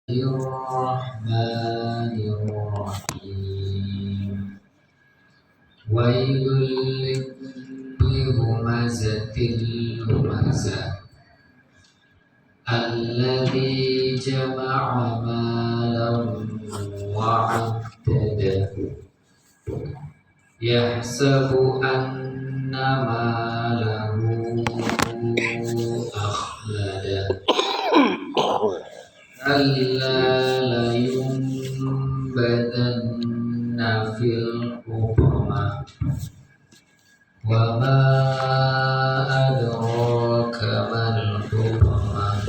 الرحمن الرحيم ويل لكل همزة لمزة الذي جمع مالا وعدده يحسب أن ماله أخلده كلا لينبذن في الحطمة وما أدراك ما الحطمة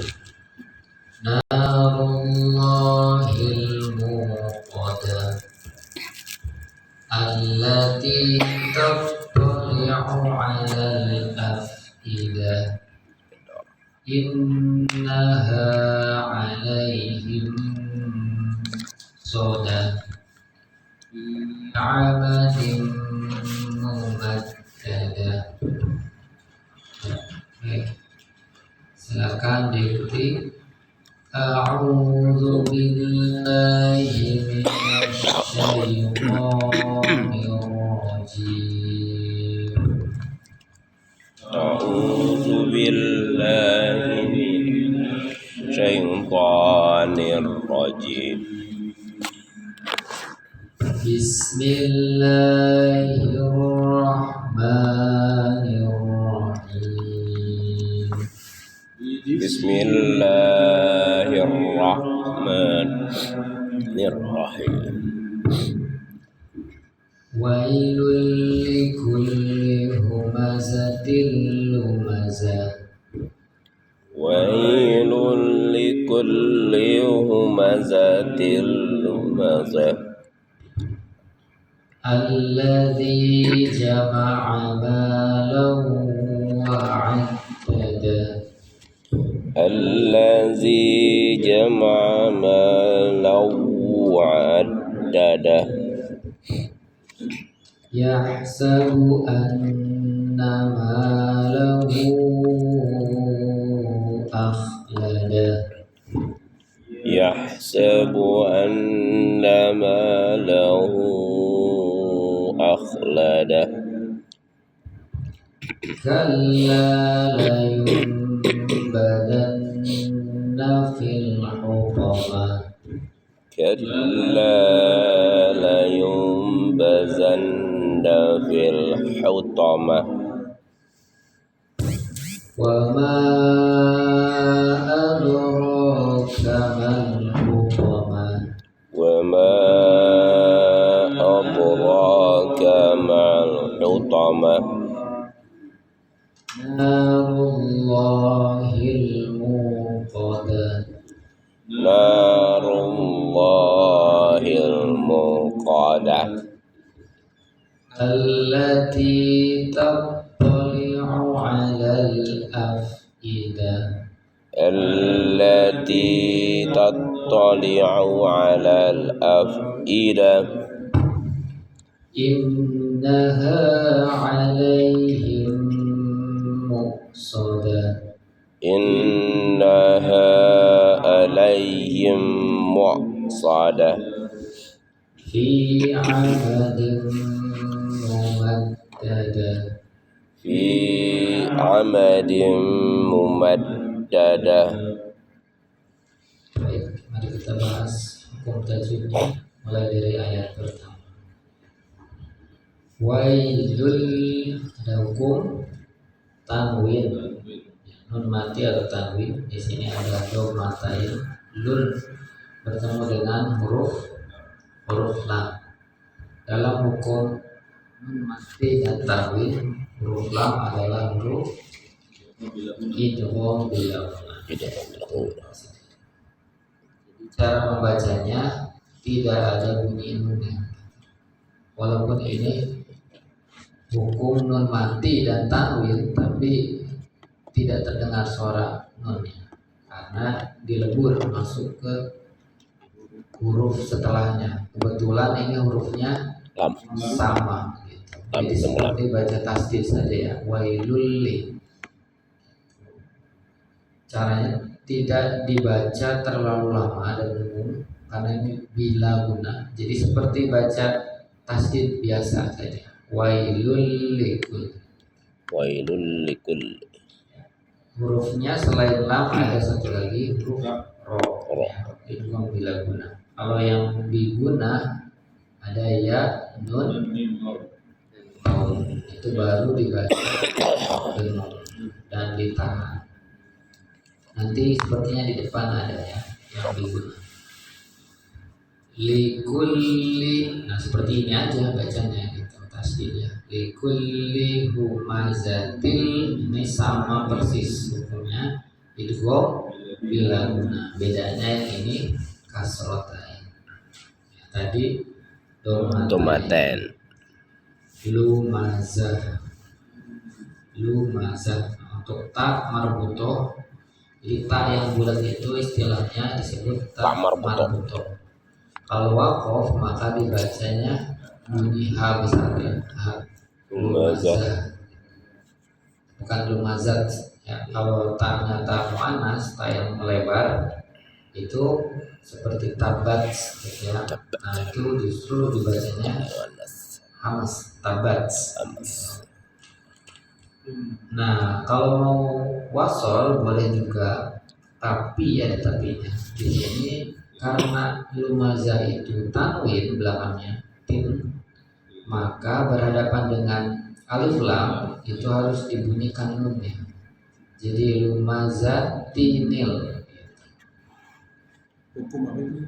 نار الله الموقدة التي تطلع على الأفئدة إنها عليهم صدى في عمد ممددة. Silakan diikuti. A'udzu billahi minasyaitonir rajim. A'udzu billahi minasyaitonir rajim. Bismillahirrahmanirrahim. Bismillahirrahmanirrahim. Wailul likulli humazatil lumazah. Wailul likulli humazatil lumazah. Alladzi jama'a malan wa'addadah. Allazi jama'a malan wa'addadah. Yahsabu anna malahu akhladah. Yahsabu anna malahu akhladah. Kalla layunbadanna fil hutamah. Kalla layunbazanna fil hutamah. Wa ma adraka mal hutamah. Wa ma adraka mal hutamah. Narullahil muqadah. Narullahil muqadah. Allati tattali'u 'alal af'idah. Allati tattali'u 'alal af'idah. Innaha 'alaihim muqsadah. Innaha alaihim mu'sadah. Fi 'amadin mumaddadah. Fi amadin mumaddadah. Baik, mari kita bahas hukum tajwidnya mulai dari ayat pertama. Wailul, ada hukum tanwin, nun mati atau tanwin. Di sini ada dhammatain, lun bertemu dengan huruf lam. Dalam hukum nun mati dan tanwin, huruf lam adalah huruf idgham bila gunah. Cara membacanya tidak ada bunyi nunnya. Walaupun ini hukum nun mati dan tanwin, tapi tidak terdengar suara nunnya karena dilebur masuk ke huruf setelahnya. Kebetulan ini hurufnya sama gitu. Jadi seperti baca tasdid saja ya. Wailul li. Caranya tidak dibaca terlalu lama, ada karena ini bila guna. Jadi seperti baca tasdid biasa saja. Wailul likul. Wailul likulli. Hurufnya selain lam ada satu lagi huruf ro. Ro. Ya, itu yang bila guna. Kalau yang biguna ada ya, nun, nun. Itu baru dibaca dan ditahan. Nanti sepertinya di depan ada ya yang biguna. Likulli, nah seperti ini aja bacanya gitu tasdidnya. Likulli humazatil, ini sama persis hukumnya idgham bila guna. Bedanya yang ini kasrotain. Ya, tadi Tomaten. lumazah. Lumazah. Nah, untuk tak marbutoh, jadi tak yang bulat itu istilahnya disebut tak Tak marbutoh. marbutoh. Kalau wakof maka dibacanya bunyi H besar ya, H. Lumazah. Bukan lumazat ya. Kalau taknya tak muannas, tak yang melebar itu seperti tabat gitu ya. Nah itu justru dibacanya hamas, tabat. Nah kalau mau wasol boleh juga, tapi ada tapinya. Di sini karena lumazah itu tanwin belakangnya tin, maka berhadapan dengan alif lam itu harus dibunyikan nunnya. Jadi lumazah tinil. Hukum apa itu?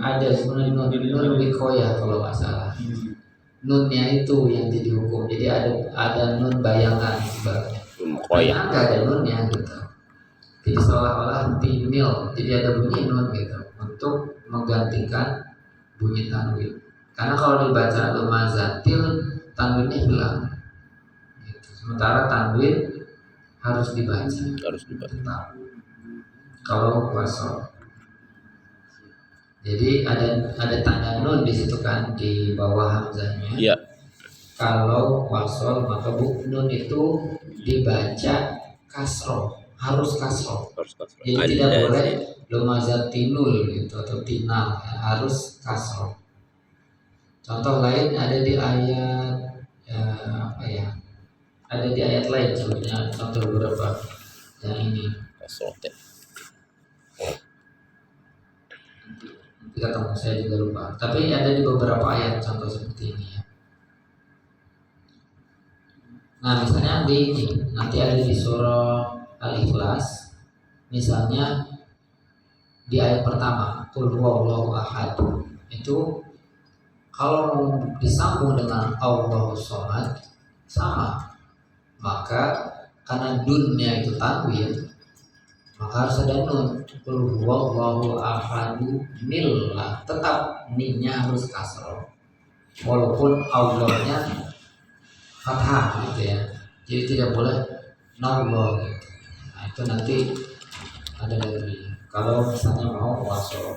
Ada sebenarnya nun wikoya kalau nggak salah. Nunnya itu yang jadi hukum. Jadi ada nun bayangan sebenarnya. Koyak. Nggak ada nunnya gitu. Jadi seolah-olah tinil, jadi ada bunyi nun gitu untuk menggantikan bunyi tanwin. Karena kalau dibaca lumazatil, tanwinnya hilang. Gitu. Sementara tanwin harus dibaca. Harus dibaca. Tetap. Kalau wasol. Jadi ada tanda nun di situ kan di bawah hamzahnya. Iya. Kalau wasol maka nun itu dibaca kasroh. Harus kasroh. Jadi tidak boleh lumazatinul gitu atau tinal ya, harus kasroh. Contoh lain ada di ayat apa ya? Ada di ayat lain sebenarnya contoh beberapa yang ini. Kasroten. Nanti ketemu saya juga lupa. Tapi ada di beberapa ayat contoh seperti ini ya. Nah misalnya di ini nanti ada di surah Al-Ikhlas, misalnya di ayat pertama Qul huwallahu ahad, itu kalau disambung dengan Allahu shomad sama, maka karena dunnya itu tanwin maka harus ada nun. Qul huwallahu ahadu nil lah, tetap ninnya harus kasroh walaupun Allahnya fathah gitu ya. Jadi tidak boleh nallah gitu. Nah itu nanti ada lagi kalau misalnya mau wasol.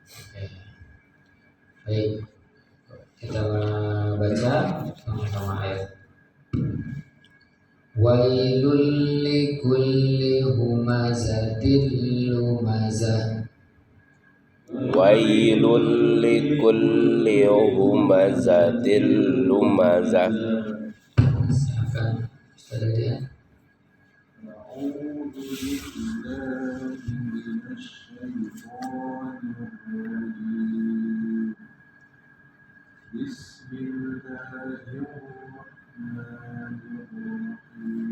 Oke. Baik, kita baca sama-sama ayat. Wailul likulli humazatil lumazah. Wailul likulli humazatil lumazah. Silakan Ustaz dia. أعوذ بالله من الشيطان الرجيم. بسم الله الرحمن الرحيم.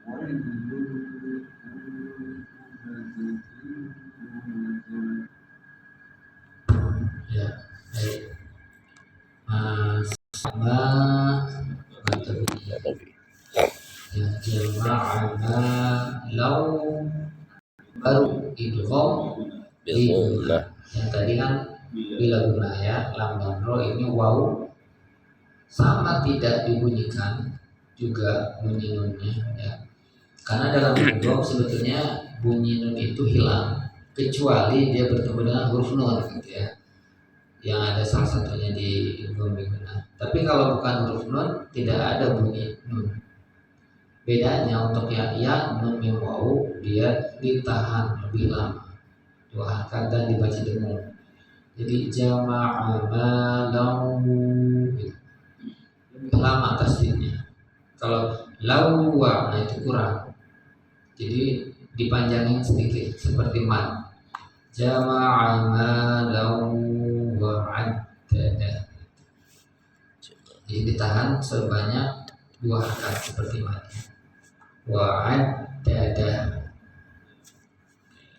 ويل لكل همزة لمزة. Ya, baik. Sama ya, jama'ana law baru idgham Bilghunah. yang tadi kan bila guna ya, lam dan ro ini waw sama tidak dibunyikan juga bunyi nunnya ya. Karena dalam idgham sebetulnya bunyi nun itu hilang kecuali dia bertemu dengan huruf nun gitu ya. Yang ada salah satunya di idgham bi guna. Tapi kalau bukan huruf nun tidak ada bunyi nun. Bedanya untuk ya nun mim wawu dia ditahan lebih lama, dua harakat dan dibaca dengung. Jadi jama'a malau lebih lama tasdidnya. Kalau lawa nah itu kurang. Jadi dipanjangin sedikit seperti man. Jama'a malau wa'addada. Jadi ditahan sebanyak dua harakat seperti man. Wa'addada.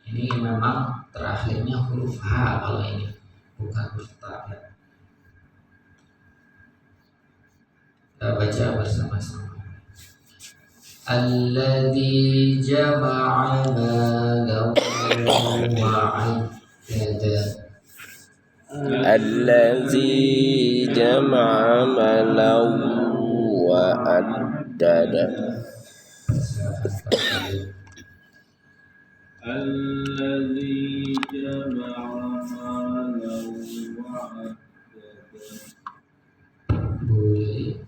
Ini memang terakhirnya huruf H kalau ini, bukan huruf ta. Kita baca bersama-sama. Alladzi jama'a malan wa'addada. Allazi jama'a malau wa addada. الذي جمع مالا وعدده Boleh.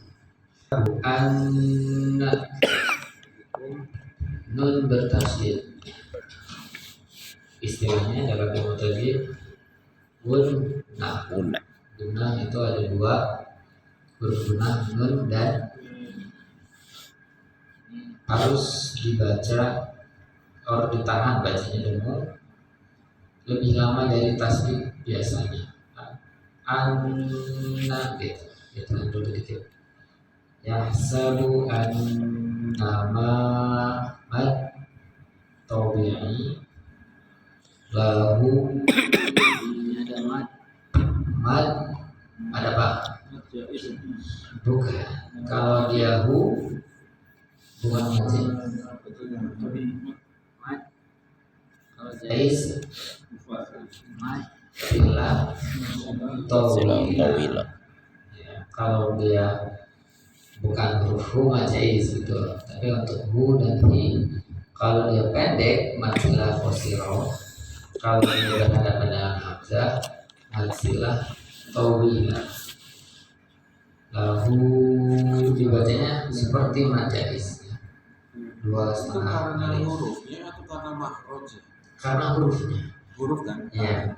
Anna nun bertasydid. Istilahnya dalam ilmu tajwid gunnah. Guna. Gunnah itu ada dua, huruf gunnah nun dan harus dibaca atau ditahan bacanya dengung lebih lama dari tasydid biasanya. Anna gitu, ditahan dulu dikit. Yahsabu annama mad tabi'i lahu. Ini ada mad ada apa? Bukan. Kalau dia hu bukan majid. Kalau jais mad sila Silang tawila. tawila. Ya, kalau dia bukan huruf hu majais gitu. Tapi untuk hu dan hi, kalau dia pendek madzilah qasiro. Kalau dia berhadapan dengan hamzah madzilah tawila. Lahu dibacanya seperti majais, dua itu setengah karena alif. hurufnya atau karena makhrajnya? Karena hurufnya. Huruf kan? Ya,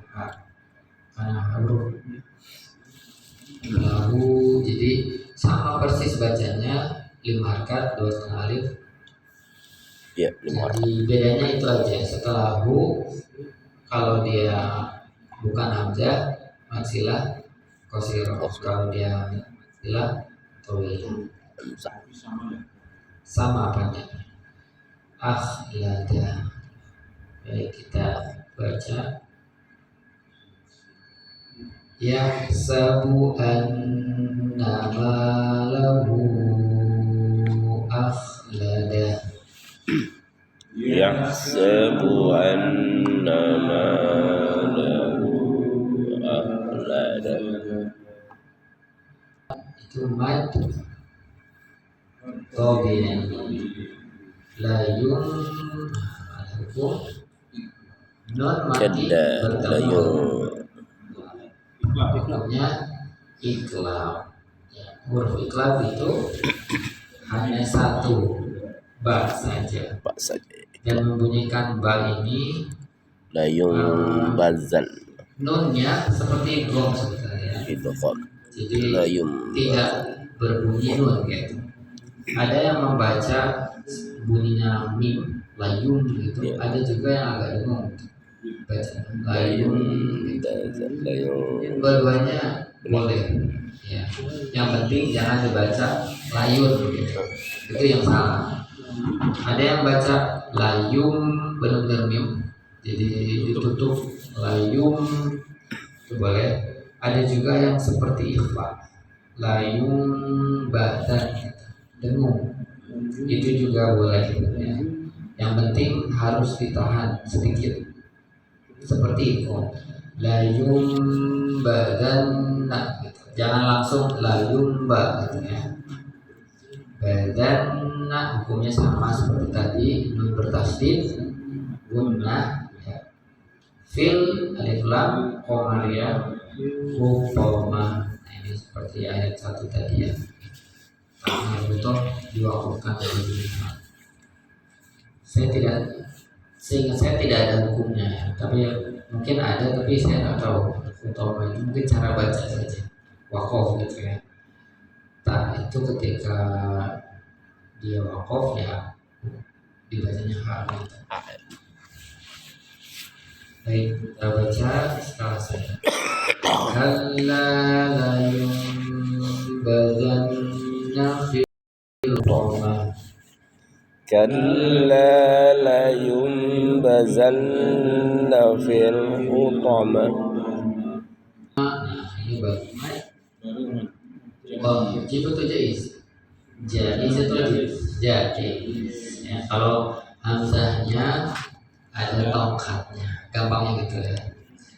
karena huruf. Lahu jadi sama persis bacanya 5 harakat 2 setengah alif. Ya, 5 harakat. Jadi bedanya itu aja. Setelah hu kalau dia bukan hamzah madzilah qasiro. Kalau dia madzilah tawil. Hamzah. Tapi sama ya. Sama panjangnya. Akhlada. Baik, kita baca. Yahsabu anna malahu akhlada. Yahsabu anna malahu akhlada. Itu mad tabi'i. Layun ada hukum non mati Jadda bertemu. layun. Hukumnya iklab. Ya, huruf iklab itu hanya satu ba saja Pak saja. dan membunyikan ba ini Layun bazan. nunnya seperti gong sebetulnya. Idgham. Jadi Layun tidak berbunyi nun gitu. Ada yang membaca bunyinya mim layun gitu. Ya. Ada juga yang agak dengung baca layun gitu. bazan. Layun. Dua-duanya boleh ya. Yang penting jangan dibaca layun gitu. Itu yang salah. Ada yang baca layum benar-benar mim, jadi ditutup layum itu boleh. Ada juga yang seperti ikhfa layum badan gitu. Dengung itu juga boleh ya. Yang penting harus ditahan sedikit seperti itu layum badan gitu. Jangan langsung layum gitu ya. Badan hukumnya sama seperti tadi, nun bertasydid gunnah ya. Fil alif lam qamariyah hukoma. Nah, ini seperti ayat 1 tadi ya. karena butuh diwakafkan dari seingat saya tidak ada hukumnya ya. Tapi mungkin ada, tapi saya nggak tahu utama itu mungkin cara baca saja wakaf gitu ya. Nah itu ketika dia wakaf ya dibacanya hak gitu. Baik, kita baca setelah saya. Kalla la yunbazanna fil hutama. كلا لينبذن في الحطمة Nah ini bagus. Wajib atau jaiz? Jaiz atau jaiz? Ya, kalau hamzahnya ada tongkatnya, gampangnya gitu ya.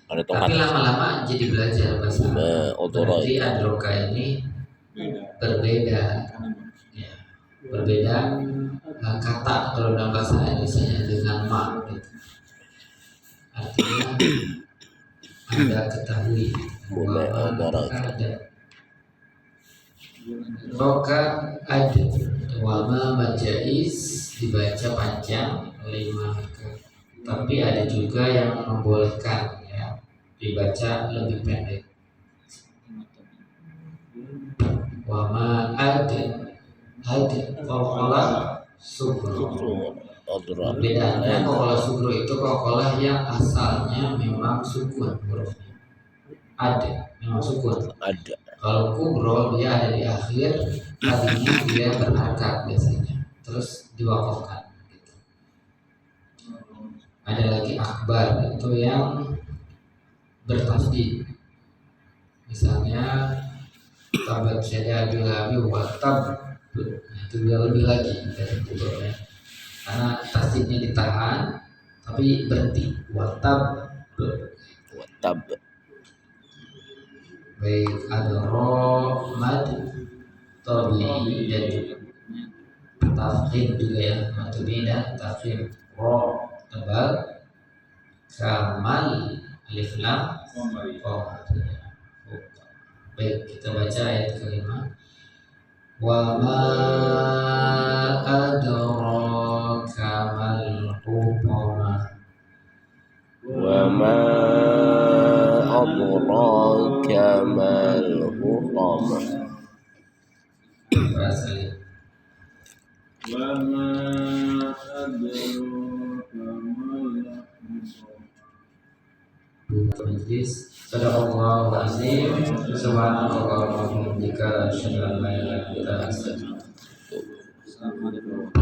ada Tapi tongkat lama-lama jadi belajar bahasa Arab. Berarti adroka ini berbeda, ya, berbeda kata kalau dalam bahasa Indonesia dengan ma gitu. Artinya Anda ketahui bahwa ada roka ada wama majais dibaca panjang 5 tapi ada juga yang membolehkan ya dibaca lebih pendek. Wama ada qalqalah sugro. Bedanya qalqalah sugro itu qalqalah yang asalnya memang sukun hurufnya. Ada memang sukun. ada Kalau kubro dia ada di akhir, tadinya dia berharokat biasanya, terus diwakafkan. Gitu. Ada lagi akbar itu yang bertasdid. Misalnya tabat syada bilabi watab, itu dia lebih lagi dari kubro ya. Karena tasdidnya ditahan, tapi berhenti watab. tab Baik ada ro mad tabi'i dan juga tafkhim juga ya matubi dan tafkhim ro tebal kamal alif lam qamar. Baik kita baca ayat kelima. Wa ma adraka mal hutama. wa ma adraka mal hutama Berasal وما أدراك ما Majlis Sadaqallahu azim. Subhanallah wa bihamdika asyhadu an la ilaha illa anta astaghfiruka. Assalamualaikum.